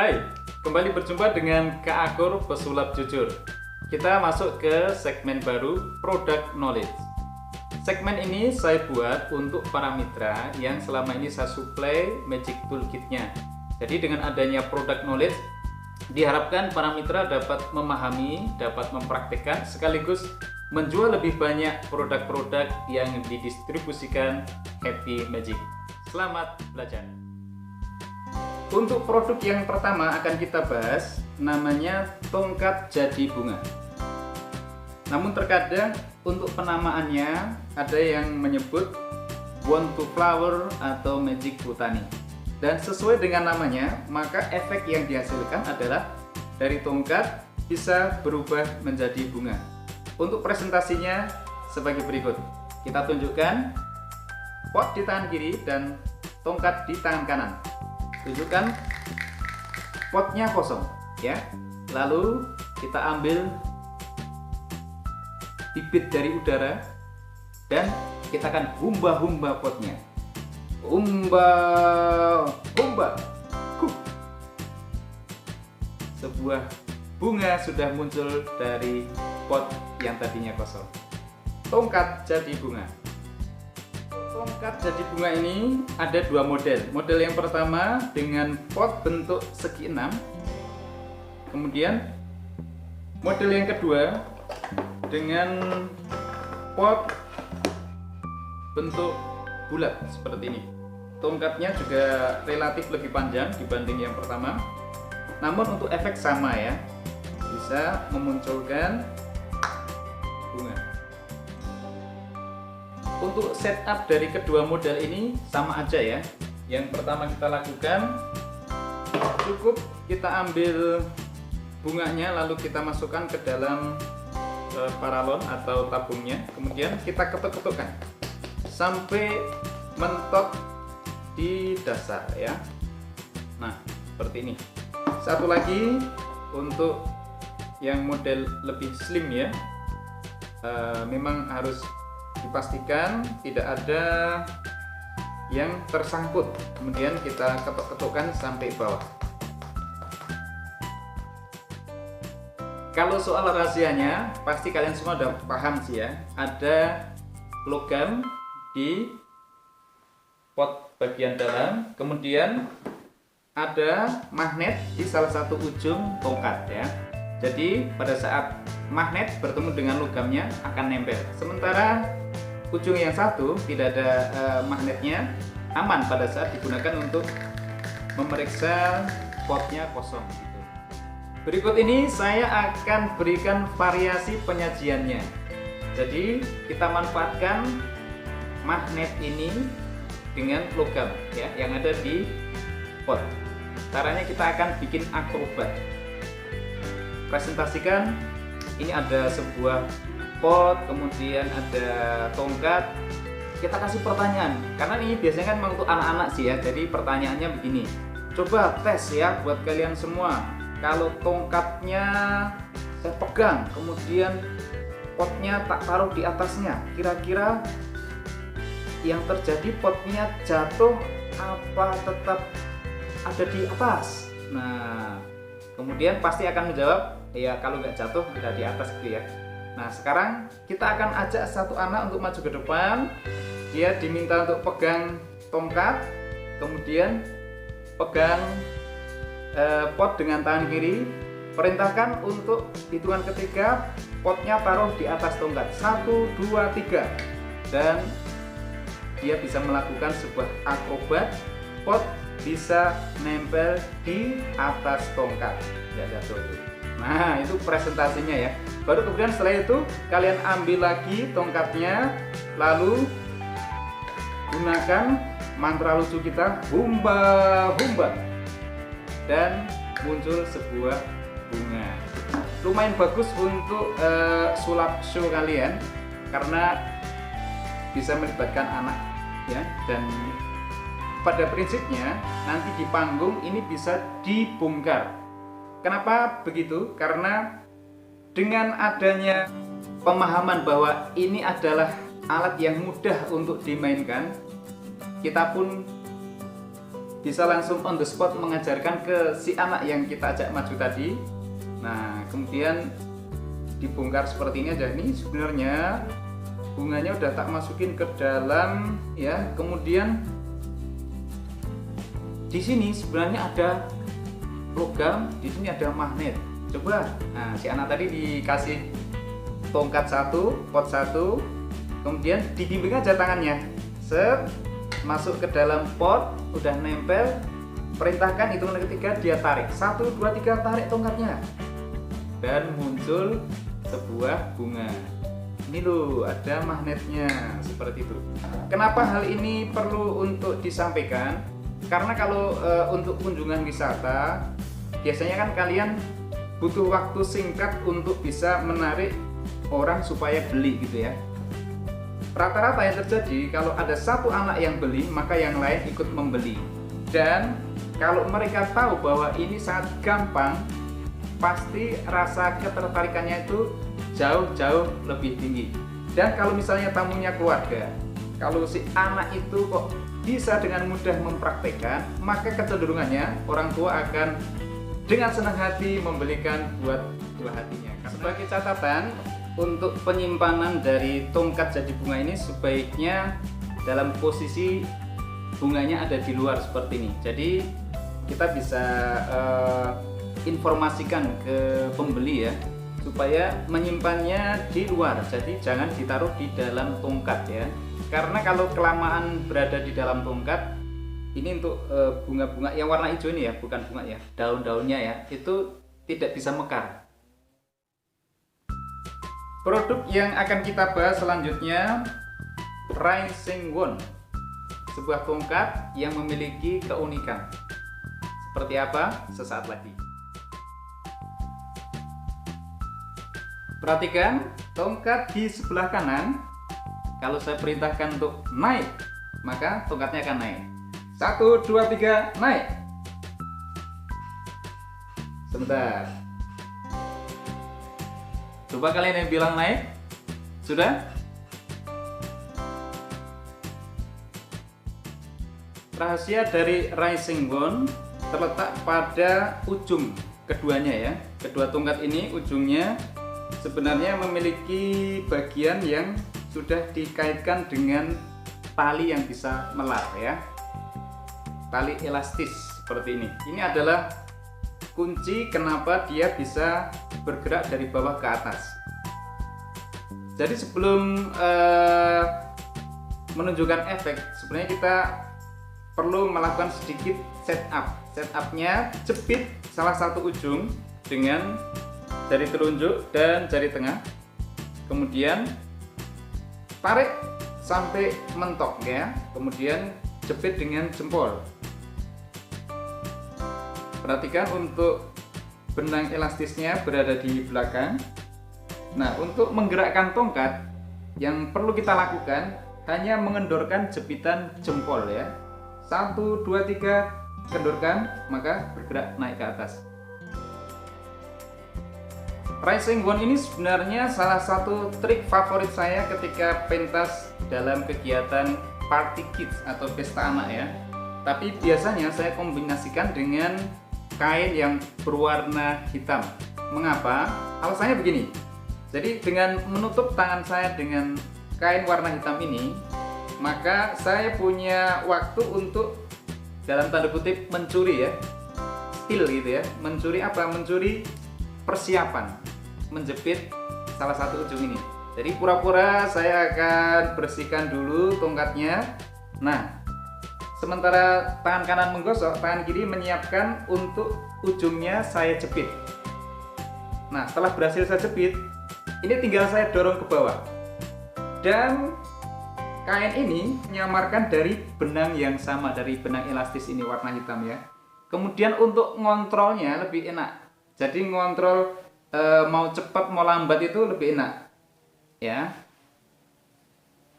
Hai, kembali berjumpa dengan Kak Akur Pesulap Jujur. Kita masuk ke segmen baru, Product Knowledge. Segmen ini saya buat untuk para mitra yang selama ini saya suplai Magic Toolkit-nya. Jadi dengan adanya Product Knowledge, diharapkan para mitra dapat memahami, dapat mempraktikkan, sekaligus menjual lebih banyak produk-produk yang didistribusikan Happy Magic. Selamat belajar. Untuk produk yang pertama akan kita bahas namanya tongkat jadi bunga. Namun terkadang untuk penamaannya ada yang menyebut Want to Flower atau Magic Botani. Dan sesuai dengan namanya, maka efek yang dihasilkan adalah dari tongkat bisa berubah menjadi bunga. Untuk presentasinya sebagai berikut. Kita tunjukkan pot di tangan kiri dan tongkat di tangan kanan. Tunjukkan potnya kosong ya. Lalu kita ambil bibit dari udara dan kita akan humba-humba potnya. Humba. Sebuah bunga sudah muncul dari pot yang tadinya kosong. Tongkat jadi bunga. Tongkat jadi bunga ini ada dua model. Model yang pertama dengan pot bentuk segi enam. Kemudian model yang kedua dengan pot bentuk bulat seperti ini. Tongkatnya juga relatif lebih panjang dibanding yang pertama. Namun untuk efek sama ya, bisa memunculkan bunga. Untuk setup dari kedua model ini sama aja ya. Yang pertama kita lakukan, cukup kita ambil bunganya lalu kita masukkan ke dalam paralon atau tabungnya. Kemudian kita ketuk-ketukkan sampai mentok di dasar ya. Nah seperti ini. Satu lagi untuk yang model lebih slim ya, memang harus dipastikan tidak ada yang tersangkut. Kemudian kita ketuk-ketukkan sampai bawah. Kalau soal rahasianya pasti kalian semua udah paham sih ya. Ada logam di pot bagian dalam, kemudian ada magnet di salah satu ujung tongkat ya. Jadi pada saat magnet bertemu dengan logamnya akan nempel. Sementara ujung yang satu tidak ada magnetnya, aman pada saat digunakan untuk memeriksa potnya kosong gitu. Berikut ini saya akan berikan variasi penyajiannya. Jadi kita manfaatkan magnet ini dengan logam ya yang ada di pot. Caranya kita akan bikin akrobat. Presentasikan, ini ada sebuah pot, kemudian ada tongkat. Kita kasih pertanyaan, karena ini biasanya kan memang untuk anak-anak sih ya. Jadi pertanyaannya begini, coba tes ya buat kalian semua. Kalau tongkatnya saya pegang, kemudian potnya tak taruh di atasnya, kira-kira yang terjadi potnya jatuh apa tetap ada di atas? Nah, kemudian pasti akan menjawab, ya kalau nggak jatuh ada di atas gitu ya. Nah sekarang kita akan ajak satu anak untuk maju ke depan. Dia diminta untuk pegang tongkat, kemudian pegang pot dengan tangan kiri. Perintahkan untuk hitungan ketiga potnya taruh di atas tongkat. 1, 2, 3. Dan dia bisa melakukan sebuah akrobat. Pot bisa nempel di atas tongkat, nggak jatuh. Nah itu presentasinya ya. Baru kemudian setelah itu kalian ambil lagi tongkatnya, lalu gunakan mantra lucu kita, humba humba, dan muncul sebuah bunga. Lumayan bagus untuk sulap show kalian karena bisa melibatkan anak ya. Dan pada prinsipnya nanti di panggung ini bisa dibongkar. Kenapa begitu? Karena dengan adanya pemahaman bahwa ini adalah alat yang mudah untuk dimainkan, kita pun bisa langsung on the spot mengajarkan ke si anak yang kita ajak maju tadi. Nah, kemudian dibongkar seperti ini aja. Ini sebenarnya bunganya udah tak masukin ke dalam ya. Kemudian di sini sebenarnya ada logam, di sini ada magnet. Coba, nah si anak tadi dikasih tongkat satu, pot satu, kemudian dibimbing aja tangannya, set, masuk ke dalam pot, udah nempel, perintahkan hitungan ketiga dia tarik, 1, 2, 3 tarik tongkatnya, dan muncul sebuah bunga. Ini loh, ada magnetnya seperti itu. Kenapa hal ini perlu untuk disampaikan? Karena kalau untuk kunjungan wisata, biasanya kan kalian butuh waktu singkat untuk bisa menarik orang supaya beli gitu ya. Rata-rata yang terjadi kalau ada satu anak yang beli, maka yang lain ikut membeli. Dan kalau mereka tahu bahwa ini sangat gampang, pasti rasa ketertarikannya itu jauh-jauh lebih tinggi. Dan kalau misalnya tamunya keluarga, kalau si anak itu kok bisa dengan mudah mempraktekkan, maka kecenderungannya orang tua akan dengan senang hati membelikan buat buah hatinya. Sebagai catatan, untuk penyimpanan dari tongkat jadi bunga ini sebaiknya dalam posisi bunganya ada di luar seperti ini. Jadi kita bisa informasikan ke pembeli ya, supaya menyimpannya di luar. Jadi jangan ditaruh di dalam tongkat ya. Karena kalau kelamaan berada di dalam tongkat, ini untuk bunga-bunga yang warna hijau ini ya, bukan bunga ya, daun-daunnya ya, itu tidak bisa mekar. Produk yang akan kita bahas selanjutnya, Rising Wand, sebuah tongkat yang memiliki keunikan. Seperti apa? Sesaat lagi. Perhatikan tongkat di sebelah kanan. Kalau saya perintahkan untuk naik, maka tongkatnya akan naik. 1, 2, 3, naik. Sebentar. Coba kalian yang bilang naik. Sudah? Rahasia dari Rising Wand terletak pada ujung keduanya ya. Kedua tongkat ini ujungnya sebenarnya memiliki bagian yang sudah dikaitkan dengan tali yang bisa melar ya. Tali elastis seperti ini. Ini adalah kunci kenapa dia bisa bergerak dari bawah ke atas. Jadi sebelum menunjukkan efek, sebenarnya kita perlu melakukan sedikit setup. Setupnya jepit salah satu ujung dengan jari telunjuk dan jari tengah, kemudian tarik sampai mentok ya, kemudian jepit dengan jempol. Perhatikan untuk benang elastisnya berada di belakang. Nah, untuk menggerakkan tongkat yang perlu kita lakukan hanya mengendorkan jepitan jempol ya. 1, 2, 3, kendorkan, maka bergerak naik ke atas. Rising Wand ini sebenarnya salah satu trik favorit saya ketika pentas dalam kegiatan party kids atau pesta anak ya. Tapi biasanya saya kombinasikan dengan kain yang berwarna hitam. Mengapa? Alasannya begini. Jadi dengan menutup tangan saya dengan kain warna hitam ini, maka saya punya waktu untuk dalam tanda kutip mencuri ya, steal gitu ya. Mencuri apa? Mencuri persiapan menjepit salah satu ujung ini. Jadi pura-pura saya akan bersihkan dulu tongkatnya. Nah, sementara tangan kanan menggosok, tangan kiri menyiapkan untuk ujungnya saya jepit. Nah, setelah berhasil saya jepit, ini tinggal saya dorong ke bawah. Dan kain ini menyamarkan dari benang yang sama, dari benang elastis ini warna hitam ya. Kemudian untuk ngontrolnya lebih enak. Jadi ngontrol mau cepat mau lambat itu lebih enak ya.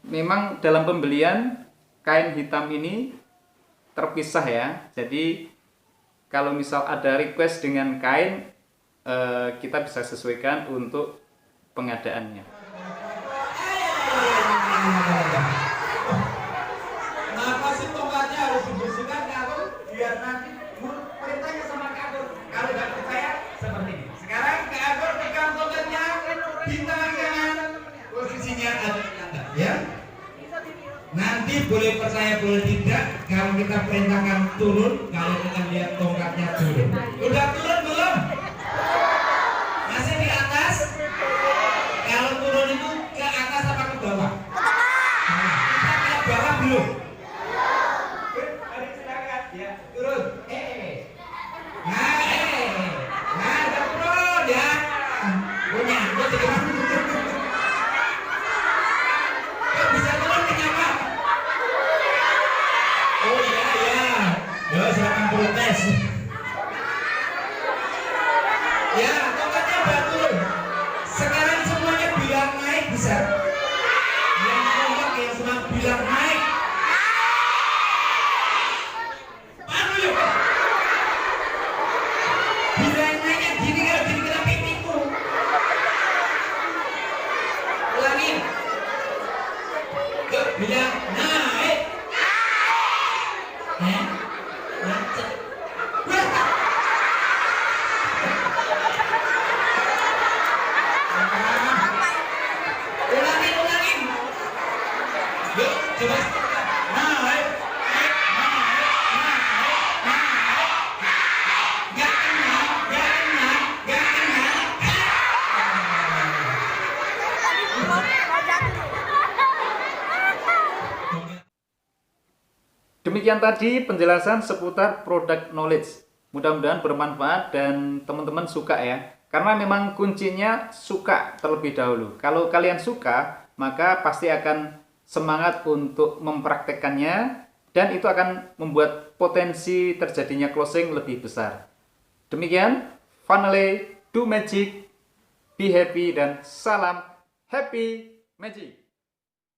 Memang dalam pembelian kain hitam ini terpisah ya. Jadi kalau misal ada request dengan kain, kita bisa sesuaikan untuk pengadaannya. Kenapa sih tongkatnya harus dibersihkan kalau dia boleh percaya boleh tidak, kalau kita perintahkan turun, kalian akan lihat tongkatnya turun. Udah turun belum? Masih di atas? Kalau turun itu ke atas apa ke bawah? Nah, kita ke bawah belum? Mari silakan ya, turun. Nah, udah turun ya. Punya, gue jadi bisa turun kenapa? Oh iya ya, ya silakan protes. Ya, tongkatnya udah turun. Sekarang semuanya bilang naik bisa. Yang tongkat yang semua bilang naik. Panu yuk. Bilang naiknya gini kalau gini kena pipiku. Ulangin. Yuk, bilang naik. Macet. Ulangin. Yuk, coba. Naik. Gak kena. Demikian tadi penjelasan seputar product knowledge. Mudah-mudahan bermanfaat dan teman-teman suka ya. Karena memang kuncinya suka terlebih dahulu. Kalau kalian suka, maka pasti akan semangat untuk mempraktekkannya dan itu akan membuat potensi terjadinya closing lebih besar. Demikian, finally, do magic, be happy, dan salam happy magic.